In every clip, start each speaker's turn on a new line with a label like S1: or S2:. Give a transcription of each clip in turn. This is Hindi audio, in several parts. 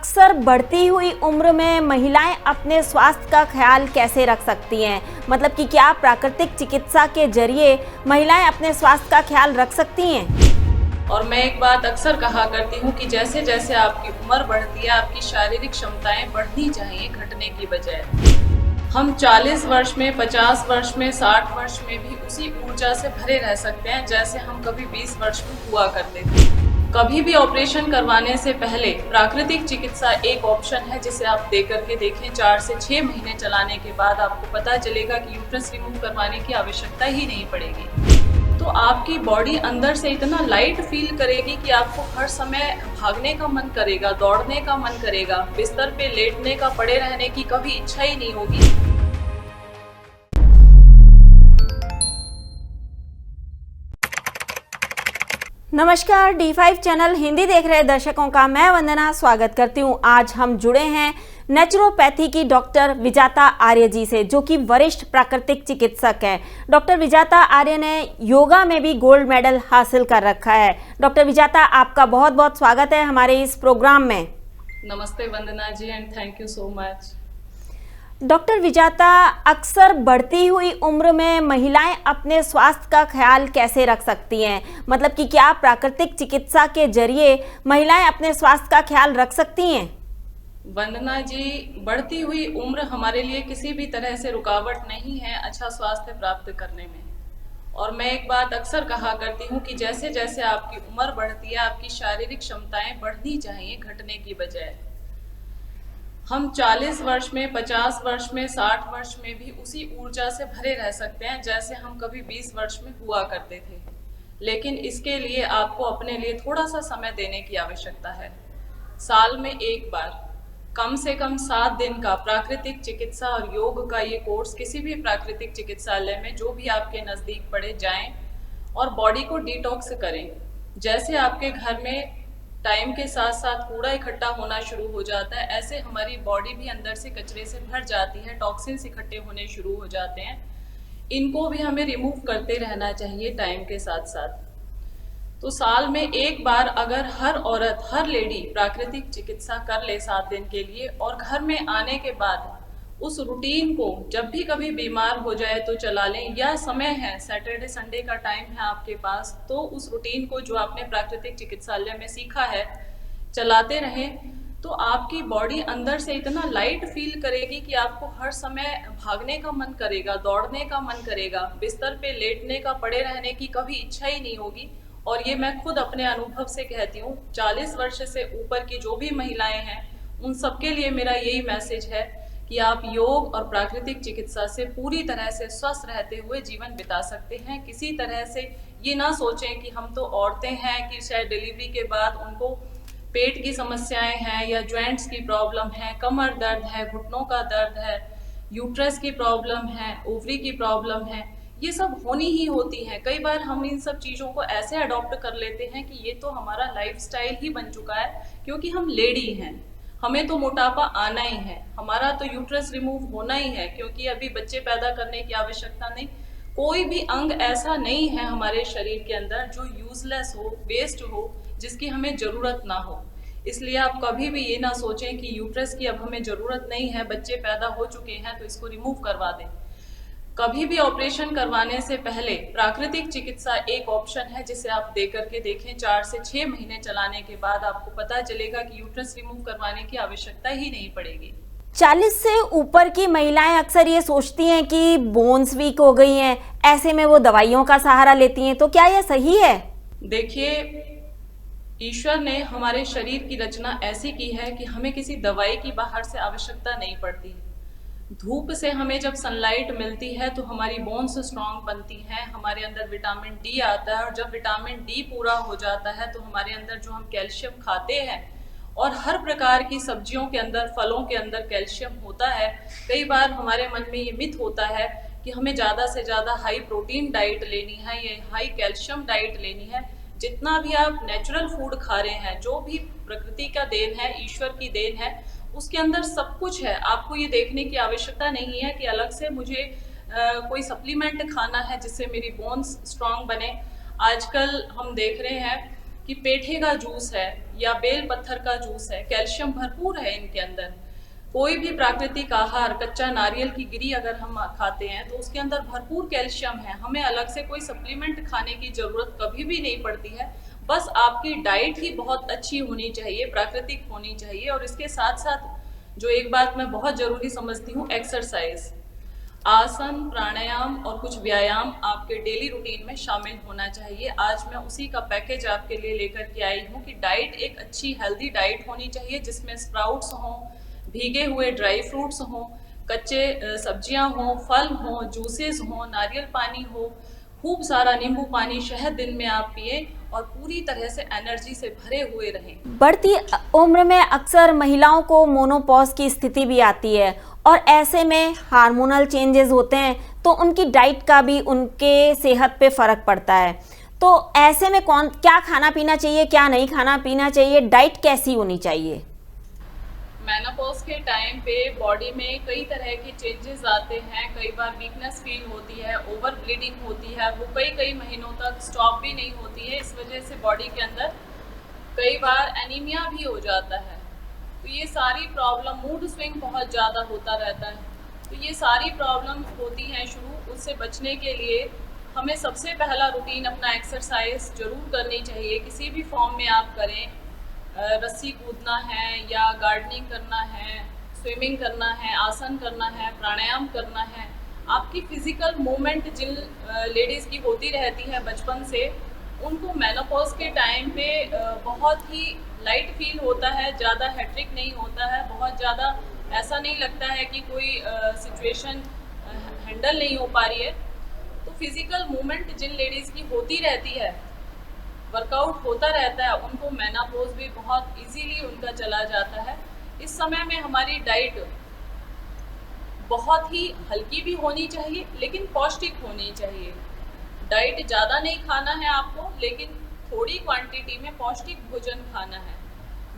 S1: अक्सर बढ़ती हुई उम्र में महिलाएं अपने स्वास्थ्य का ख्याल कैसे रख सकती हैं? मतलब कि क्या प्राकृतिक चिकित्सा के जरिए महिलाएं अपने स्वास्थ्य का ख्याल रख सकती हैं?
S2: और मैं एक बात अक्सर कहा करती हूँ कि जैसे जैसे आपकी उम्र बढ़ती है, आपकी शारीरिक क्षमताएं बढ़नी चाहिए, घटने की बजाय। हम 40 वर्ष में, 50 वर्ष में, 60 वर्ष में भी उसी ऊर्जा से भरे रह सकते हैं जैसे हम कभी 20 वर्ष में हुआ करते थे। कभी भी ऑपरेशन करवाने से पहले प्राकृतिक चिकित्सा एक ऑप्शन है जिसे आप दे करके देखें। 4 से 6 महीने चलाने के बाद आपको पता चलेगा कि यूट्रस रिमूव करवाने की आवश्यकता ही नहीं पड़ेगी। तो आपकी बॉडी अंदर से इतना लाइट फील करेगी कि आपको हर समय भागने का मन करेगा, दौड़ने का मन करेगा, बिस्तर पे लेटने का, पड़े रहने की कभी इच्छा ही नहीं होगी।
S1: नमस्कार, D5 चैनल हिंदी देख रहे दर्शकों का मैं वंदना स्वागत करती हूँ। आज हम जुड़े हैं नेचुरोपैथी की डॉक्टर विजाता आर्य जी से, जो कि वरिष्ठ प्राकृतिक चिकित्सक हैं। डॉक्टर विजाता आर्य ने योगा में भी गोल्ड मेडल हासिल कर रखा है। डॉक्टर विजाता, आपका बहुत बहुत स्वागत है हमारे इस प्रोग्राम में।
S2: नमस्ते Vandana ji and thank you so much.
S1: Doctor Vijata, अक्सर बढ़ती हुई उम्र में महिलाएं अपने स्वास्थ्य का ख्याल कैसे रख सकती हैं? मतलब कि क्या प्राकृतिक चिकित्सा के जरिए महिलाएं अपने स्वास्थ्य का ख्याल रख सकती हैं?
S2: वंदना जी, बढ़ती हुई उम्र हमारे लिए किसी भी तरह से रुकावट नहीं है अच्छा स्वास्थ्य प्राप्त करने में। और मैं एक बात अक्सर कहा करती हूँ कि जैसे जैसे आपकी उम्र बढ़ती है, आपकी शारीरिक क्षमताएं बढ़नी चाहिए, घटने की बजाय। हम 40 वर्ष में, 50 वर्ष में, 60 वर्ष में भी उसी ऊर्जा से भरे रह सकते हैं जैसे हम कभी 20 वर्ष में हुआ करते थे। लेकिन इसके लिए आपको अपने लिए थोड़ा सा समय देने की आवश्यकता है। साल में एक बार कम से कम 7 दिन का प्राकृतिक चिकित्सा और योग का ये कोर्स किसी भी प्राकृतिक चिकित्सालय में जो भी आपके नज़दीक पड़े जाएं और बॉडी को डिटॉक्स करें। जैसे आपके घर में टाइम के साथ साथ कूड़ा इकट्ठा होना शुरू हो जाता है, ऐसे हमारी बॉडी भी अंदर से कचरे से भर जाती है, टॉक्सिन्स इकट्ठे होने शुरू हो जाते हैं। इनको भी हमें रिमूव करते रहना चाहिए टाइम के साथ साथ। तो साल में एक बार अगर हर औरत, हर लेडी प्राकृतिक चिकित्सा कर ले 7 दिन के लिए, और घर में आने के बाद उस रूटीन को जब भी कभी बीमार हो जाए तो चला लें, या समय है, सैटरडे संडे का टाइम है आपके पास, तो उस रूटीन को जो आपने प्राकृतिक चिकित्सालय में सीखा है चलाते रहें, तो आपकी बॉडी अंदर से इतना लाइट फील करेगी कि आपको हर समय भागने का मन करेगा, दौड़ने का मन करेगा, बिस्तर पे लेटने का, पड़े रहने की कभी इच्छा ही नहीं होगी। और ये मैं खुद अपने अनुभव से कहती हूँ। 40 वर्ष से ऊपर की जो भी महिलाएं हैं उन सबके लिए मेरा यही मैसेज है कि आप योग और प्राकृतिक चिकित्सा से पूरी तरह से स्वस्थ रहते हुए जीवन बिता सकते हैं। किसी तरह से ये ना सोचें कि हम तो औरतें हैं कि शायद डिलीवरी के बाद उनको पेट की समस्याएं हैं या जॉइंट्स की प्रॉब्लम है, कमर दर्द है, घुटनों का दर्द है, यूट्रस की प्रॉब्लम है, ओवरी की प्रॉब्लम है, ये सब होनी ही होती है। कई बार हम इन सब चीज़ों को ऐसे अडॉप्ट कर लेते हैं कि ये तो हमारा लाइफस्टाइल ही बन चुका है, क्योंकि हम लेडी हैं, हमें तो मोटापा आना ही है, हमारा तो यूट्रस रिमूव होना ही है, क्योंकि अभी बच्चे पैदा करने की आवश्यकता नहीं। कोई भी अंग ऐसा नहीं है हमारे शरीर के अंदर जो यूजलेस हो, वेस्ट हो, जिसकी हमें ज़रूरत ना हो। इसलिए आप कभी भी ये ना सोचें कि यूट्रस की अब हमें ज़रूरत नहीं है, बच्चे पैदा हो चुके हैं तो इसको रिमूव करवा दें। कभी भी ऑपरेशन करवाने से पहले प्राकृतिक चिकित्सा एक ऑप्शन है जिसे आप दे करके देखें। 4 से 6 महीने चलाने के बाद आपको पता चलेगा कि यूट्रस रिमूव करवाने की आवश्यकता ही नहीं पड़ेगी।
S1: 40 से ऊपर की महिलाएं अक्सर ये सोचती हैं कि बोन्स वीक हो गई हैं, ऐसे में वो दवाइयों का सहारा लेती हैं, तो क्या यह सही है?
S2: देखिए, ईश्वर ने हमारे शरीर की रचना ऐसी की है कि हमें किसी दवाई की बाहर से आवश्यकता नहीं पड़ती। धूप से हमें जब सनलाइट मिलती है तो हमारी बोन्स स्ट्रांग बनती हैं, हमारे अंदर विटामिन डी आता है, और जब विटामिन डी पूरा हो जाता है तो हमारे अंदर जो हम कैल्शियम खाते हैं, और हर प्रकार की सब्जियों के अंदर, फलों के अंदर कैल्शियम होता है। कई बार हमारे मन में ये मिथ होता है कि हमें ज़्यादा से ज़्यादा हाई प्रोटीन डाइट लेनी है, ये हाई कैल्शियम डाइट लेनी है। जितना भी आप नेचुरल फूड खा रहे हैं, जो भी प्रकृति का देन है, ईश्वर की देन है, उसके अंदर सब कुछ है। आपको ये देखने की आवश्यकता नहीं है कि अलग से मुझे कोई सप्लीमेंट खाना है जिससे मेरी बोन्स स्ट्रांग बने। आजकल हम देख रहे हैं कि पेठे का जूस है या बेल पत्थर का जूस है, कैल्शियम भरपूर है इनके अंदर। कोई भी प्राकृतिक आहार, कच्चा नारियल की गिरी अगर हम खाते हैं तो उसके अंदर भरपूर कैल्शियम है। हमें अलग से कोई सप्लीमेंट खाने की जरूरत कभी भी नहीं पड़ती है। बस आपकी डाइट ही बहुत अच्छी होनी चाहिए, प्राकृतिक होनी चाहिए। और इसके साथ साथ जो एक बात मैं बहुत जरूरी समझती हूँ, एक्सरसाइज, आसन, प्राणायाम और कुछ व्यायाम आपके डेली रूटीन में शामिल होना चाहिए। आज मैं उसी का पैकेज आपके लिए लेकर के आई हूँ कि डाइट एक अच्छी हेल्दी डाइट होनी चाहिए जिसमें स्प्राउट्स हों, भीगे हुए ड्राई फ्रूट्स हों, कच्चे सब्जियां हों, फल हों, जूसेस हों, नारियल पानी हो, खूब सारा नींबू पानी, शहद दिन में आप पिए और पूरी तरह से एनर्जी से भरे हुए रहें।
S1: बढ़ती उम्र में अक्सर महिलाओं को मोनोपॉज की स्थिति भी आती है और ऐसे में हार्मोनल चेंजेस होते हैं तो उनकी डाइट का भी उनके सेहत पे फर्क पड़ता है। तो ऐसे में क्या खाना पीना चाहिए, क्या नहीं खाना पीना चाहिए, डाइट कैसी होनी चाहिए?
S2: मेनोपॉज के टाइम पे बॉडी में कई तरह के चेंजेस आते हैं। कई बार वीकनेस फील होती है, ओवर ब्लीडिंग होती है, वो कई महीनों तक स्टॉप भी नहीं होती है। इस वजह से बॉडी के अंदर कई बार एनीमिया भी हो जाता है। तो ये सारी प्रॉब्लम, मूड स्विंग बहुत ज़्यादा होता रहता है। तो ये सारी प्रॉब्लम होती हैं शुरू। उससे बचने के लिए हमें सबसे पहला रूटीन अपना एक्सरसाइज जरूर करनी चाहिए। किसी भी फॉर्म में आप करें, रस्सी कूदना है या गार्डनिंग करना है, स्विमिंग करना है, आसन करना है, प्राणायाम करना है। आपकी फिजिकल मूवमेंट जिन लेडीज़ की होती रहती है बचपन से, उनको मेनोपॉज के टाइम पे बहुत ही लाइट फील होता है, ज़्यादा हैट्रिक नहीं होता है, बहुत ज़्यादा ऐसा नहीं लगता है कि कोई सिचुएशन हैंडल नहीं हो पा रही है। तो फिजिकल मूवमेंट जिन लेडीज़ की होती रहती है, वर्कआउट होता रहता है, उनको मेनोपॉज भी बहुत इजीली उनका चला जाता है। इस समय में हमारी डाइट बहुत ही हल्की भी होनी चाहिए लेकिन पौष्टिक होनी चाहिए। डाइट ज़्यादा नहीं खाना है आपको, लेकिन थोड़ी क्वांटिटी में पौष्टिक भोजन खाना है।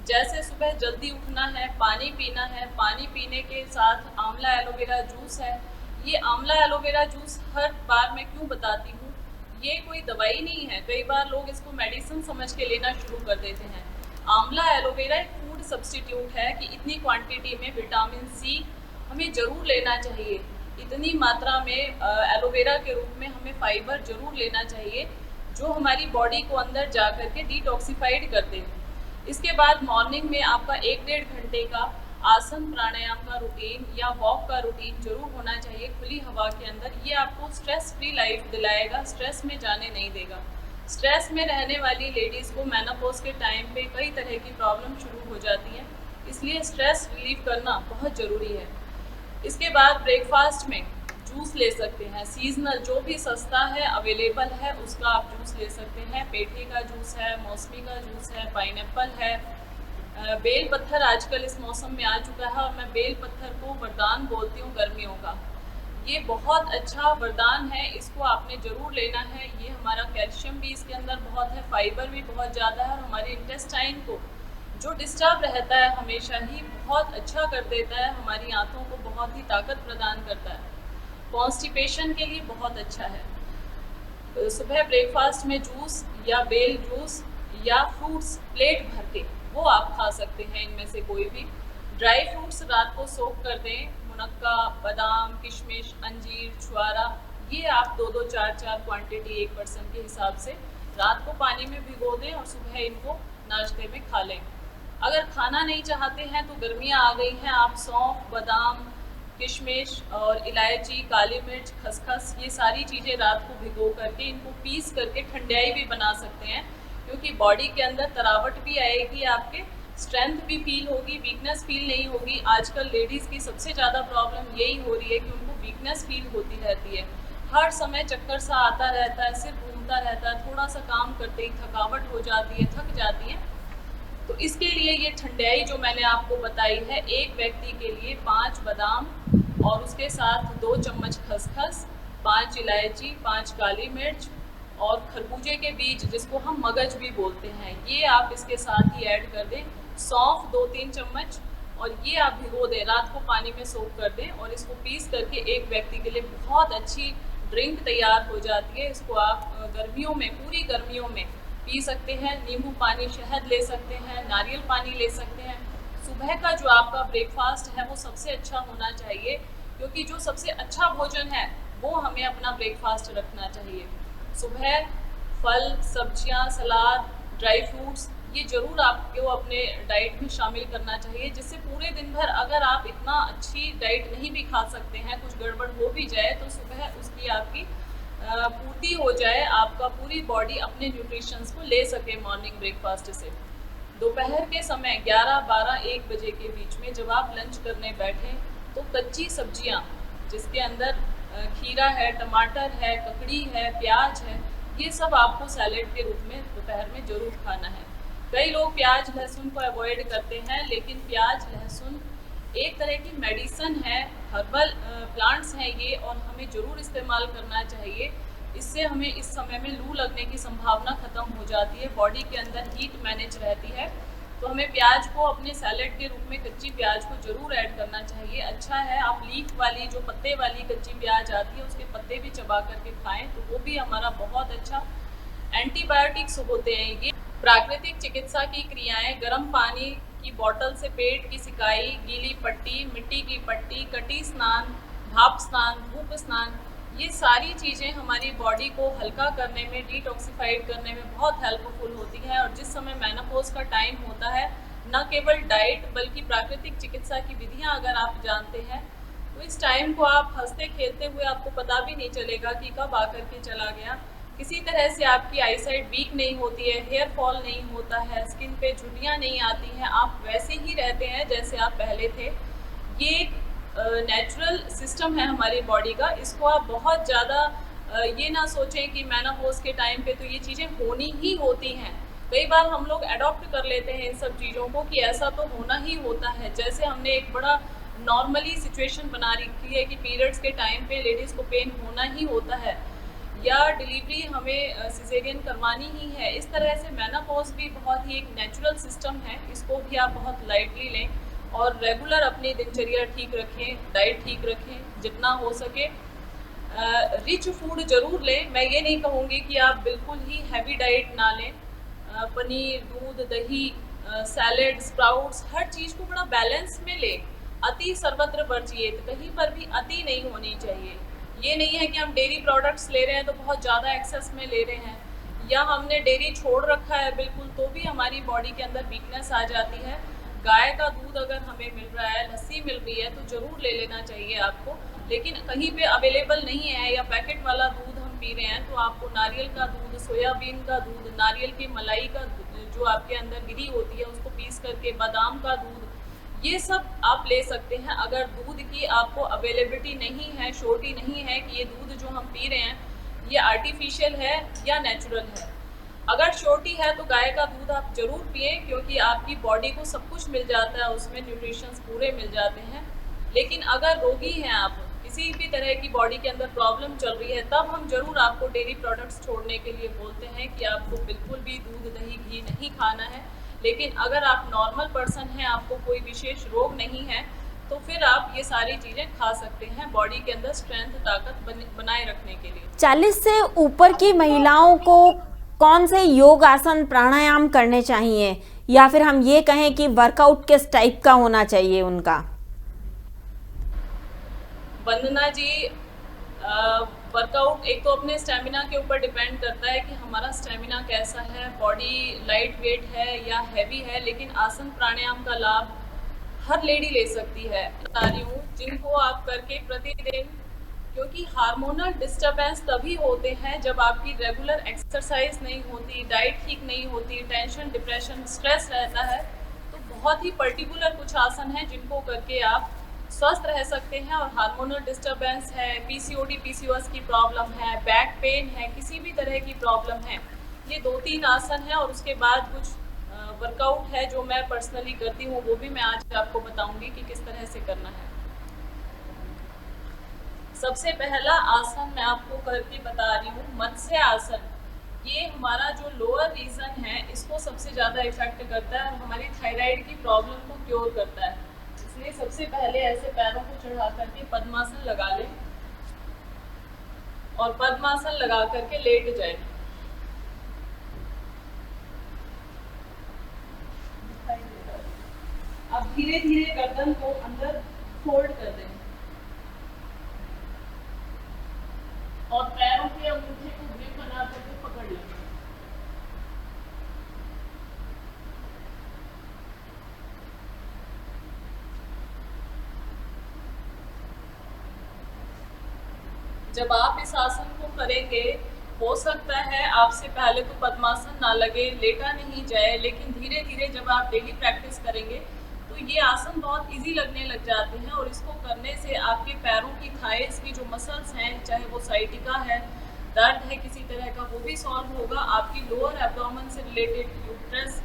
S2: जैसे सुबह जल्दी उठना है, पानी पीना है, पानी पीने के साथ आंवला एलोवेरा जूस है। ये आंवला एलोवेरा जूस हर बार मैं क्यों बताती हूँ, ये कोई दवाई नहीं है। कई बार लोग इसको मेडिसिन समझ के लेना शुरू कर देते हैं। आंवला एलोवेरा एक फूड सब्स्टिट्यूट है कि इतनी क्वांटिटी में विटामिन सी हमें ज़रूर लेना चाहिए। इतनी मात्रा में एलोवेरा के रूप में हमें फाइबर ज़रूर लेना चाहिए जो हमारी बॉडी को अंदर जा कर के डिटॉक्सिफाइड कर दे। इसके बाद मॉर्निंग में आपका 1-1.5 घंटे का आसन प्राणायाम का रूटीन या वॉक का रूटीन जरूर होना चाहिए खुली हवा के अंदर। ये आपको स्ट्रेस फ्री लाइफ दिलाएगा, स्ट्रेस में जाने नहीं देगा। स्ट्रेस में रहने वाली लेडीज़ को मेनोपॉज के टाइम पे कई तरह की प्रॉब्लम शुरू हो जाती हैं, इसलिए स्ट्रेस रिलीव करना बहुत ज़रूरी है। इसके बाद ब्रेकफास्ट में जूस ले सकते हैं, सीजनल जो भी सस्ता है अवेलेबल है उसका आप जूस ले सकते हैं। पेठे का जूस है, मौसमी का जूस है, पाइनएप्पल है, बेल पत्थर आजकल इस मौसम में आ चुका है और मैं बेल पत्थर को वरदान बोलती हूँ गर्मियों का। ये बहुत अच्छा वरदान है, इसको आपने ज़रूर लेना है। ये हमारा कैल्शियम भी इसके अंदर बहुत है, फाइबर भी बहुत ज़्यादा है और हमारे इंटेस्टाइन को जो डिस्टर्ब रहता है हमेशा ही बहुत अच्छा कर देता है। हमारी आंतों को बहुत ही ताकत प्रदान करता है, कॉन्स्टिपेशन के लिए बहुत अच्छा है। सुबह ब्रेकफास्ट में जूस या बेल जूस या फ्रूट्स प्लेट भर के वो आप खा सकते हैं। इनमें से कोई भी ड्राई फ्रूट्स रात को सोक कर दें, मुनक्का, बादाम, किशमिश, अंजीर, छुआरा, ये आप 2-2, 4-4 क्वांटिटी एक पर्सन के हिसाब से रात को पानी में भिगो दें और सुबह इनको नाश्ते में खा लें। अगर खाना नहीं चाहते हैं तो गर्मियाँ आ गई हैं, आप सौंफ, बादाम, किशमिश और इलायची, काली मिर्च, खसखस, ये सारी चीज़ें रात को भिगो करके इनको पीस करके ठंडाई भी बना सकते हैं, क्योंकि बॉडी के अंदर तरावट भी आएगी, आपके स्ट्रेंथ भी फील होगी, वीकनेस फील नहीं होगी। आजकल लेडीज़ की सबसे ज़्यादा प्रॉब्लम यही हो रही है कि उनको वीकनेस फील होती रहती है, हर समय चक्कर सा आता रहता है, सिर घूमता रहता है, थोड़ा सा काम करते ही थकावट हो जाती है, थक जाती है। तो इसके लिए ये ठंडाई जो मैंने आपको बताई है, एक व्यक्ति के लिए 5 बादाम और उसके साथ 2 चम्मच खसखस, 5 इलायची, 5 काली मिर्च और खरबूजे के बीज जिसको हम मगज भी बोलते हैं, ये आप इसके साथ ही ऐड कर दें। सौंफ 2-3 चम्मच और ये आप भिगो दें, रात को पानी में सोक कर दें और इसको पीस करके एक व्यक्ति के लिए बहुत अच्छी ड्रिंक तैयार हो जाती है। इसको आप गर्मियों में, पूरी गर्मियों में पी सकते हैं। नींबू पानी, शहद ले सकते हैं, नारियल पानी ले सकते हैं। सुबह का जो आपका ब्रेकफास्ट है वो सबसे अच्छा होना चाहिए, क्योंकि जो सबसे अच्छा भोजन है वो हमें अपना ब्रेकफास्ट रखना चाहिए। सुबह फल, सब्जियां, सलाद, ड्राई फ्रूट्स ये ज़रूर आपको अपने डाइट में शामिल करना चाहिए, जिससे पूरे दिन भर अगर आप इतना अच्छी डाइट नहीं भी खा सकते हैं, कुछ गड़बड़ हो भी जाए तो सुबह उसकी आपकी पूर्ति हो जाए, आपका पूरी बॉडी अपने न्यूट्रिशंस को ले सके मॉर्निंग ब्रेकफास्ट से। दोपहर के समय 11, 12, 1 बजे के बीच में जब आप लंच करने बैठें तो कच्ची सब्जियां जिसके अंदर खीरा है, टमाटर है, ककड़ी है, प्याज है, ये सब आपको सैलेड के रूप में दोपहर में ज़रूर खाना है। कई लोग प्याज लहसुन को अवॉइड करते हैं, लेकिन प्याज लहसुन एक तरह की मेडिसन है, हर्बल प्लांट्स हैं ये, और हमें ज़रूर इस्तेमाल करना चाहिए। इससे हमें इस समय में लू लगने की संभावना ख़त्म हो जाती है, बॉडी के अंदर हीट मैनेज रहती है। तो हमें प्याज को अपने सैलेड के रूप में कच्ची प्याज को ज़रूर ऐड करना चाहिए। अच्छा है आप लीफ वाली, जो पत्ते वाली कच्ची प्याज आती है, उसके पत्ते भी चबा करके खाएं, तो वो भी हमारा बहुत अच्छा एंटीबायोटिक्स होते हैं। ये प्राकृतिक चिकित्सा की क्रियाएं, गर्म पानी की बोतल से पेट की सिकाई, गीली पट्टी, मिट्टी की पट्टी, कटी स्नान, भाप स्नान, धूप स्नान, ये सारी चीज़ें हमारी बॉडी को हल्का करने में, डिटॉक्सिफाइड करने में बहुत हेल्पफुल होती हैं। और जिस समय मेनोपॉज का टाइम होता है, न केवल डाइट बल्कि प्राकृतिक चिकित्सा की विधियां अगर आप जानते हैं तो इस टाइम को आप हंसते खेलते हुए, आपको पता भी नहीं चलेगा कि कब आकर के चला गया। किसी तरह से आपकी आईसाइट वीक नहीं होती है, हेयर फॉल नहीं होता है, स्किन पे झुर्रियाँ नहीं आती हैं, आप वैसे ही रहते हैं जैसे आप पहले थे। ये एक नेचुरल सिस्टम है हमारी बॉडी का। इसको आप बहुत ज़्यादा ये ना सोचें कि मेनोपॉज के टाइम पे तो ये चीज़ें होनी ही होती हैं। कई बार हम लोग अडॉप्ट कर लेते हैं इन सब चीज़ों को कि ऐसा तो होना ही होता है, जैसे हमने एक बड़ा नॉर्मली सिचुएशन बना रखी है कि पीरियड्स के टाइम पे लेडीज़ को पेन होना ही होता है, या डिलीवरी हमें सिजेरियन करवानी ही है। इस तरह से मेनोपॉज भी बहुत ही एक नेचुरल सिस्टम है, इसको भी आप बहुत लाइटली लें और रेगुलर अपनी दिनचर्या ठीक रखें, डाइट ठीक रखें, जितना हो सके रिच फूड ज़रूर लें। मैं ये नहीं कहूँगी कि आप बिल्कुल ही हैवी डाइट ना लें। पनीर, दूध, दही, सैलेड, स्प्राउट्स, हर चीज़ को बड़ा बैलेंस में लें। अति सर्वत्र वर्जिएत, कहीं पर भी अति नहीं होनी चाहिए। ये नहीं है कि हम डेयरी प्रोडक्ट्स ले रहे हैं तो बहुत ज़्यादा एक्सेस में ले रहे हैं, या हमने डेयरी छोड़ रखा है बिल्कुल, तो भी हमारी बॉडी के अंदर वीकनेस आ जाती है। गाय का दूध अगर हमें मिल रहा है, लस्सी मिल रही है, तो ज़रूर ले लेना चाहिए आपको। लेकिन कहीं पे अवेलेबल नहीं है या पैकेट वाला दूध हम पी रहे हैं, तो आपको नारियल का दूध, सोयाबीन का दूध, नारियल की मलाई का जो आपके अंदर गिरी होती है उसको पीस करके, बादाम का दूध, ये सब आप ले सकते हैं। अगर दूध की आपको अवेलेबिलिटी नहीं है, श्योरिटी नहीं है कि ये दूध जो हम पी रहे हैं ये आर्टिफिशियल है या नेचुरल है, अगर श्योरिटी है तो गाय का दूध आप ज़रूर पिए, क्योंकि आपकी बॉडी को सब कुछ मिल जाता है, उसमें न्यूट्रिशंस पूरे मिल जाते हैं। लेकिन अगर रोगी हैं आप, किसी भी तरह की बॉडी के अंदर प्रॉब्लम चल रही है, तब हम ज़रूर आपको डेयरी प्रोडक्ट्स छोड़ने के लिए बोलते हैं कि आपको बिल्कुल भी दूध, दही, घी नहीं खाना है। लेकिन अगर आप नॉर्मल पर्सन हैं, आपको कोई विशेष रोग नहीं है, तो फिर आप ये सारी चीज़ें खा सकते हैं बॉडी के अंदर स्ट्रेंथ, ताकत बनाए रखने के लिए।
S1: 40 से ऊपर की महिलाओं को कौन से योग, आसन, प्राणायाम करने चाहिए, या फिर हम ये कहें कि वर्कआउट किस टाइप का होना चाहिए उनका?
S2: वंदना जी, वर्कआउट एक तो अपने स्टेमिना के ऊपर डिपेंड करता है कि हमारा स्टेमिना कैसा है, बॉडी लाइट वेट है या हैवी है। लेकिन आसन प्राणायाम का लाभ हर लेडी ले सकती है। बता रही हूँ जिनको आप करके प्रतिदिन, क्योंकि हार्मोनल डिस्टर्बेंस तभी होते हैं जब आपकी रेगुलर एक्सरसाइज नहीं होती, डाइट ठीक नहीं होती, टेंशन, डिप्रेशन, स्ट्रेस रहता है। तो बहुत ही पर्टिकुलर कुछ आसन हैं जिनको करके आप स्वस्थ रह सकते हैं। और हार्मोनल डिस्टर्बेंस है, पीसीओडी, पीसीओएस की प्रॉब्लम है, बैक पेन है, किसी भी तरह की प्रॉब्लम है, ये 2-3 आसन है। और उसके बाद कुछ वर्कआउट है जो मैं पर्सनली करती हूँ, वो भी मैं आज आपको बताऊंगी कि किस तरह से करना है। सबसे पहला आसन मैं आपको करके बता रही हूँ, मत्स्य आसन। ये हमारा जो लोअर रीजन है इसको सबसे ज़्यादा इफेक्ट करता है और हमारी थायराइड की प्रॉब्लम को क्योर करता है। इसलिए सबसे पहले ऐसे पैरों को चढ़ा करके पद्मासन लगा लें और पद्मासन लगा करके लेट जाए। धीरे धीरे गर्दन को अंदर फोल्ड कर दें और पैरों के अंगूठे को ग्रिप बना करके पकड़ लें। जब आप इस आसन को करेंगे, हो सकता है आपसे पहले तो पद्मासन ना लगे, लेटा नहीं जाए, लेकिन धीरे धीरे जब आप डेली प्रैक्टिस करेंगे तो ये आसन बहुत इजी लगने लग जाते हैं और इसको करने से आपके पैरों की थाइस की जो मसल्स हैं, चाहे वो साइटिका है, दर्द है किसी तरह का, वो भी सॉल्व होगा। आपकी लोअर एब्डोमेन से related uterus,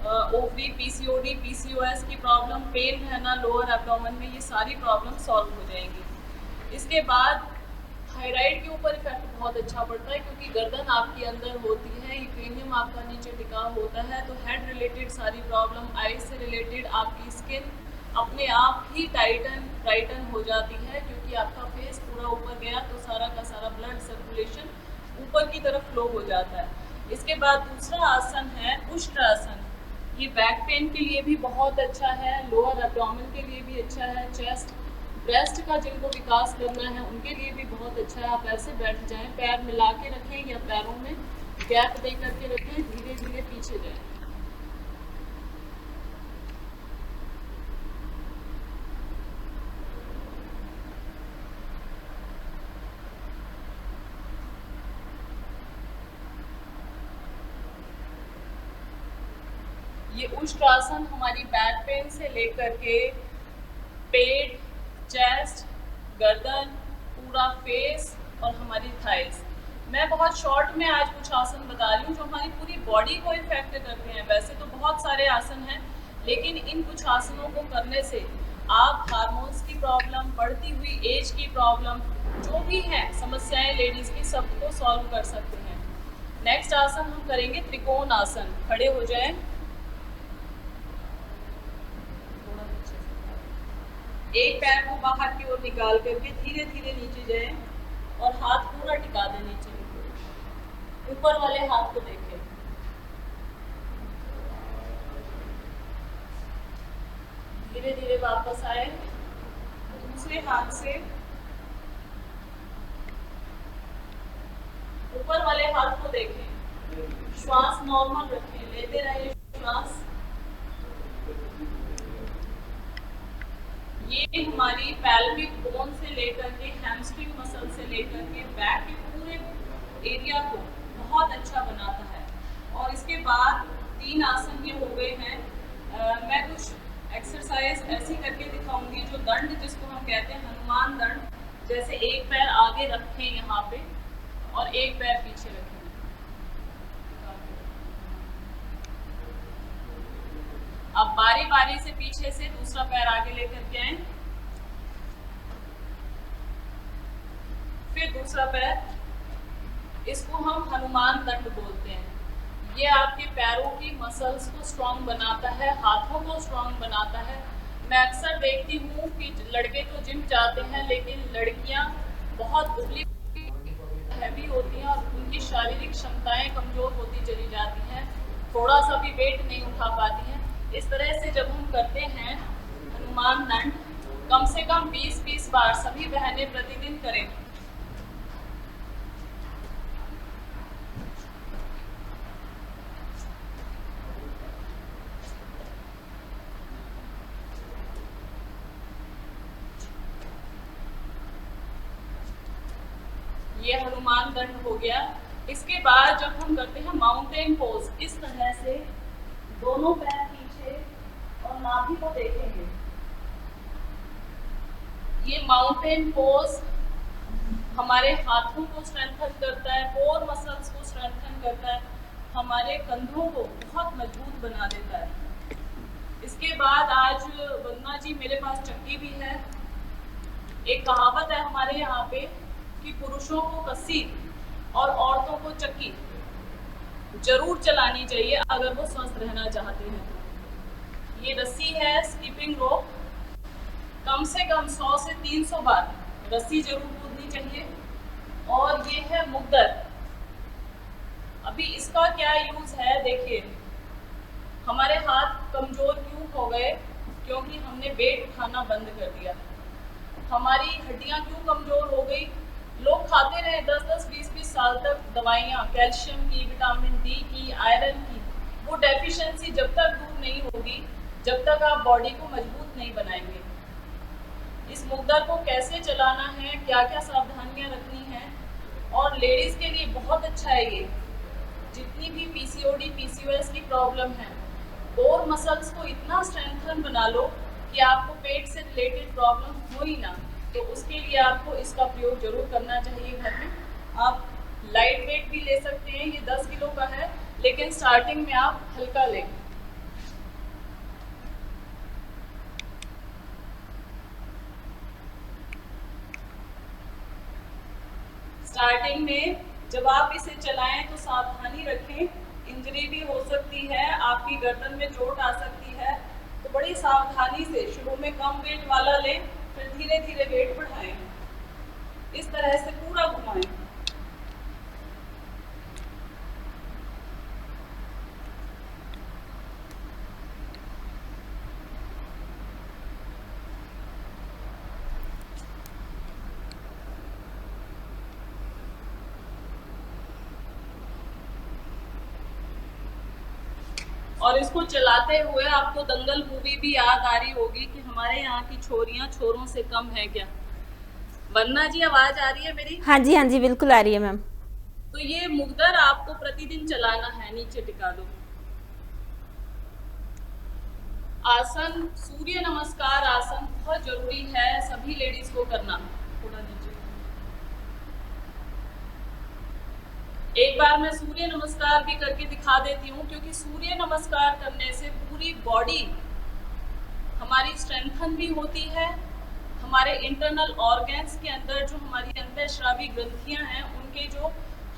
S2: ovary, PCOD, PCOS की प्रॉब्लम, पेन रहना लोअर एब्डोमेन में, ये सारी प्रॉब्लम सॉल्व हो जाएंगी। इसके बाद थायराइड के ऊपर इफेक्ट बहुत अच्छा पड़ता है क्योंकि गर्दन आपके अंदर होती है, यूक्रेनियम आपका नीचे टिका होता है, तो हेड रिलेटेड सारी प्रॉब्लम, आईज से रिलेटेड आपकी स्किन अपने आप ही टाइटन हो जाती है क्योंकि आपका फेस पूरा ऊपर गया तो सारा का सारा ब्लड सर्कुलेशन ऊपर की तरफ फ्लो हो जाता है। इसके बाद दूसरा आसन है उष्ट्रासन। ये बैक पेन के लिए भी बहुत अच्छा है, लोअर एब्डोमेन के लिए भी अच्छा है, चेस्ट ब्रेस्ट का जिनको विकास करना है उनके लिए भी बहुत अच्छा है। आप ऐसे बैठ जाएं, पैर मिला के रखें या पैरों में गैप दे करके रखें, धीरे धीरे पीछे जाएं। ये उष्ट्रासन हमारी बैक पेन से लेकर के पेट, चेस्ट, गर्दन, पूरा फेस और हमारी थाइस, मैं बहुत शॉर्ट में आज कुछ आसन बता रही हूँ जो हमारी पूरी बॉडी को इफेक्ट करते हैं। वैसे तो बहुत सारे आसन हैं, लेकिन इन कुछ आसनों को करने से आप हार्मोन्स की प्रॉब्लम, बढ़ती हुई एज की प्रॉब्लम, जो भी है समस्याएं लेडीज की, सबको सॉल्व कर सकते हैं। नेक्स्ट आसन हम करेंगे त्रिकोण आसन। खड़े हो जाएं, एक पैर को बाहर की ओर निकाल करके धीरे धीरे नीचे जाएं और हाथ पूरा टिका दें नीचे, ऊपर वाले हाथ को देखें। धीरे धीरे वापस आए, दूसरे हाथ से ऊपर वाले हाथ को देखें, श्वास नॉर्मल रखें, लेते रहिए श्वास। ये हमारी पैल्विक बोन से लेकर के हैमस्ट्रिंग मसल से लेकर के बैक के पूरे एरिया को बहुत अच्छा बनाता है। और इसके बाद 3 आसन ये हो गए हैं। मैं कुछ एक्सरसाइज ऐसी करके दिखाऊंगी जो दंड जिसको हम कहते हैं हनुमान दंड, जैसे एक पैर आगे रखें यहाँ पे और एक पैर पीछे रखें। अब बारी बारी से पीछे से दूसरा पैर आगे लेकर के आए, फिर दूसरा पैर, इसको हम हनुमान दंड बोलते हैं। ये आपके पैरों की मसल्स को स्ट्रॉन्ग बनाता है, हाथों को स्ट्रॉन्ग बनाता है। मैं अक्सर देखती हूँ कि लड़के तो जिम जाते हैं लेकिन लड़कियाँ बहुत दुबली हैवी होती हैं और उनकी शारीरिक क्षमताएं कमजोर होती चली जाती हैं, थोड़ा सा भी वेट नहीं उठा पाती हैं। इस तरह से जब हम करते हैं हनुमान दंड, कम से कम 20-20 बार सभी बहनें प्रतिदिन करें। ये हनुमान दंड हो गया। इसके बाद जब हम करते हैं माउंटेन पोज, इस तरह से दोनों पैर पीछे और नाभि को देखेंगे। ये माउंटेन पोज हमारे हाथों को स्ट्रेंथन करता है, कोर मसल्स को स्ट्रेंथन करता है, हमारे कंधों को बहुत मजबूत बना देता है। इसके बाद आज वंदना जी मेरे पास चक्की भी है। एक कहावत है हमारे यहाँ पे कि पुरुषों को कस्सी और औरतों को चक्की जरूर चलानी चाहिए अगर वो स्वस्थ रहना चाहते हैं। ये रस्सी है स्किपिंग रोप, कम से कम 100 से 300 बार रस्सी जरूर कूदनी चाहिए। और ये है मुद्दर। अभी इसका क्या यूज है देखिए, हमारे हाथ कमजोर क्यों हो गए क्योंकि हमने वेट उठाना बंद कर दिया। हमारी हड्डियां क्यों कमजोर हो गई? लोग खाते रहे 10-10, 20-20 साल तक दवाइयाँ, कैल्शियम की, विटामिन डी की, आयरन की। वो डेफिशिएंसी जब तक दूर नहीं होगी, जब तक आप बॉडी को मजबूत नहीं बनाएंगे। इस मुग्दर को कैसे चलाना है, क्या क्या सावधानियां रखनी है, और लेडीज के लिए बहुत अच्छा है ये। जितनी भी पीसीओडी, पीसीओएस की प्रॉब्लम है, कोर मसल्स को इतना स्ट्रेंथन बना लो कि आपको पेट से रिलेटेड प्रॉब्लम हो ही ना। तो उसके लिए आपको इसका प्रयोग जरूर करना चाहिए घर में। आप लाइट वेट भी ले सकते हैं, ये 10 किलो का है, लेकिन स्टार्टिंग में आप हल्का लें। स्टार्टिंग में जब आप इसे चलाएं तो सावधानी रखें, इंजरी भी हो सकती है, आपकी गर्दन में चोट आ सकती है। तो बड़ी सावधानी से शुरू में कम वेट वाला लें, फिर धीरे धीरे वेट बढ़ाएं। इस तरह से पूरा घुमाएं। और इसको चलाते हुए आपको दंगल मूवी भी याद आ रही होगी कि हमारे यहाँ की छोरियां छोरों से कम है क्या। वंदना जी, आवाज आ रही है मेरी?
S1: हाँ जी, हाँ जी, बिल्कुल आ रही है मैम।
S2: तो ये मुग्दर आपको प्रतिदिन चलाना है। नीचे टिका दो। आसन, सूर्य नमस्कार आसन बहुत जरूरी है सभी लेडीज को करना। थोड़ा नीचे। एक बार मैं सूर्य नमस्कार भी करके दिखा देती हूँ, क्योंकि सूर्य नमस्कार करने से पूरी बॉडी हमारी स्ट्रेंथन भी होती है। हमारे इंटरनल ऑर्गन्स के अंदर जो हमारी अंतःस्रावी ग्रंथियां हैं, उनके जो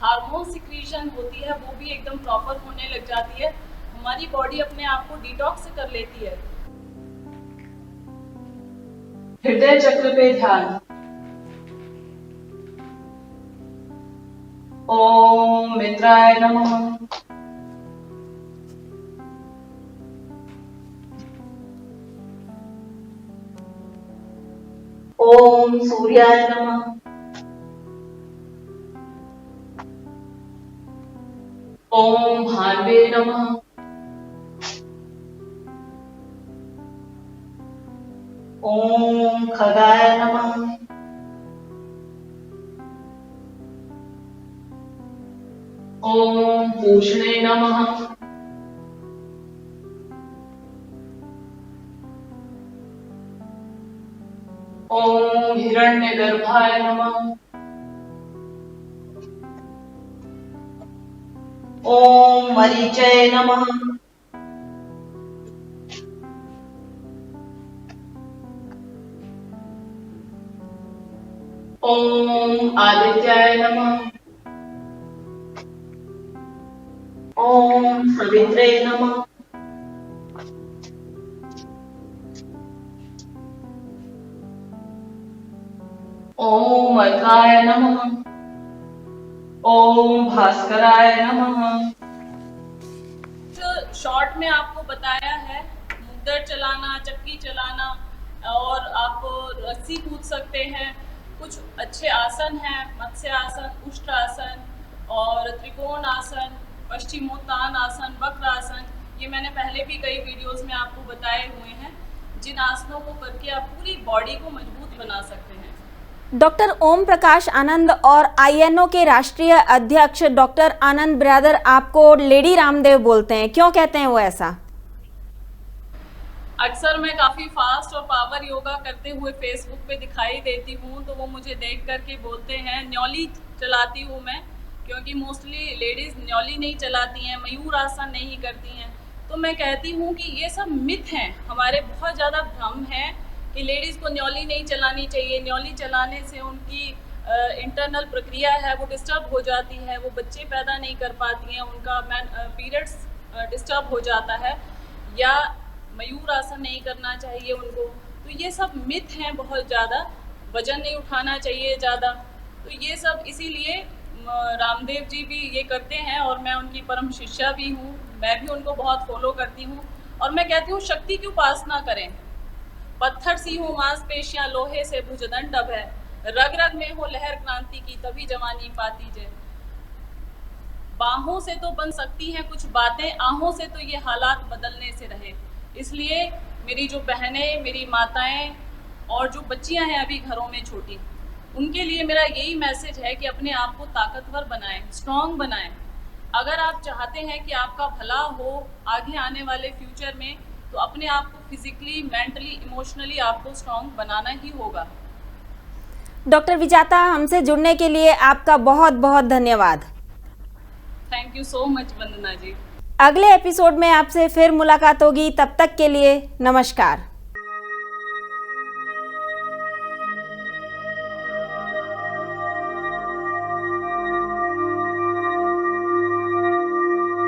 S2: हार्मोन सिक्रीशन होती है वो भी एकदम प्रॉपर होने लग जाती है। हमारी बॉडी अपने आप को डिटॉक्स कर लेती है। हृदय चक्र पे ध्यान। ओम मित्राय नमः। ओम सूर्याय नमः। ओम भान्वे नमः। ओम खगाय नमः। ओम पूषणे नमः। ओम हिरण्यगर्भाय नमः। ओम मरीचय नमः। ओम आदित्याय नमः। ओम सवित्रे नमः। ओम अर्काय नमः। ओम भास्कराय नमः। शॉर्ट में आपको बताया है मुग्दर चलाना, चक्की चलाना, और आप रस्सी कूद सकते हैं। कुछ अच्छे आसन हैं, मत्स्य आसन, उष्ट्र आसन और त्रिकोण आसन, पश्चिमोत्तान आसन, वक्र आसन। ये मैंने पहले भी कई वीडियोस में आपको बताए हुए हैं, जिन आसनों को करके आप पूरी बॉडी को मजबूत बना सकते हैं।
S1: डॉक्टर ओम प्रकाश आनंद और आईएनओ के राष्ट्रीय अध्यक्ष डॉक्टर आनंद ब्रदर आपको लेडी रामदेव बोलते हैं, क्यों कहते हैं वो ऐसा?
S2: अक्सर मैं काफ़ी फास्ट और पावर योगा करते हुए फेसबुक पे दिखाई देती हूँ, तो वो मुझे देख करके बोलते हैं। न्योली चलाती हूँ मैं, क्योंकि मोस्टली लेडीज़ न्योली नहीं चलाती हैं, मयूर आसन नहीं करती हैं। तो मैं कहती हूँ कि ये सब मिथ हैं, हमारे बहुत ज़्यादा भ्रम है कि लेडीज़ को न्योली नहीं चलानी चाहिए। न्योली चलाने से उनकी इंटरनल प्रक्रिया है वो डिस्टर्ब हो जाती है, वो बच्चे पैदा नहीं कर पाती हैं, उनका पीरियड्स डिस्टर्ब हो जाता है, या मयूर आसन नहीं करना चाहिए उनको। तो ये सब मिथ हैं बहुत ज़्यादा। वजन नहीं उठाना चाहिए ज़्यादा। तो ये सब इसीलिए रामदेव जी भी ये करते हैं, और मैं उनकी परम शिष्या भी हूँ। मैं भी उनको बहुत फॉलो करती हूँ, और मैं कहती हूँ शक्ति की उपासना करें। पत्थर सी हो मांसपेशियां लोहे से भुजदंड अब है, रग रग में हो लहर क्रांति की तभी जवानी पाती जय। बाहों से तो बन सकती हैं कुछ बातें, आहों से तो ये हालात बदलने से रहे। इसलिए मेरी जो बहनें, मेरी माताएं और जो बच्चियां हैं अभी घरों में छोटी, उनके लिए मेरा यही मैसेज है कि अपने आप को ताकतवर बनाएं, स्ट्रॉन्ग बनाएं। अगर आप चाहते हैं कि आपका भला हो आगे आने वाले फ्यूचर में, तो अपने आप को फिजिकली, मेंटली, इमोशनली आपको स्ट्रॉन्ग बनाना ही होगा।
S1: डॉक्टर विजाता, हमसे जुड़ने के लिए आपका बहुत बहुत धन्यवाद।
S2: थैंक यू सो मच वंदना जी।
S1: अगले एपिसोड में आपसे फिर मुलाकात होगी, तब तक के लिए नमस्कार।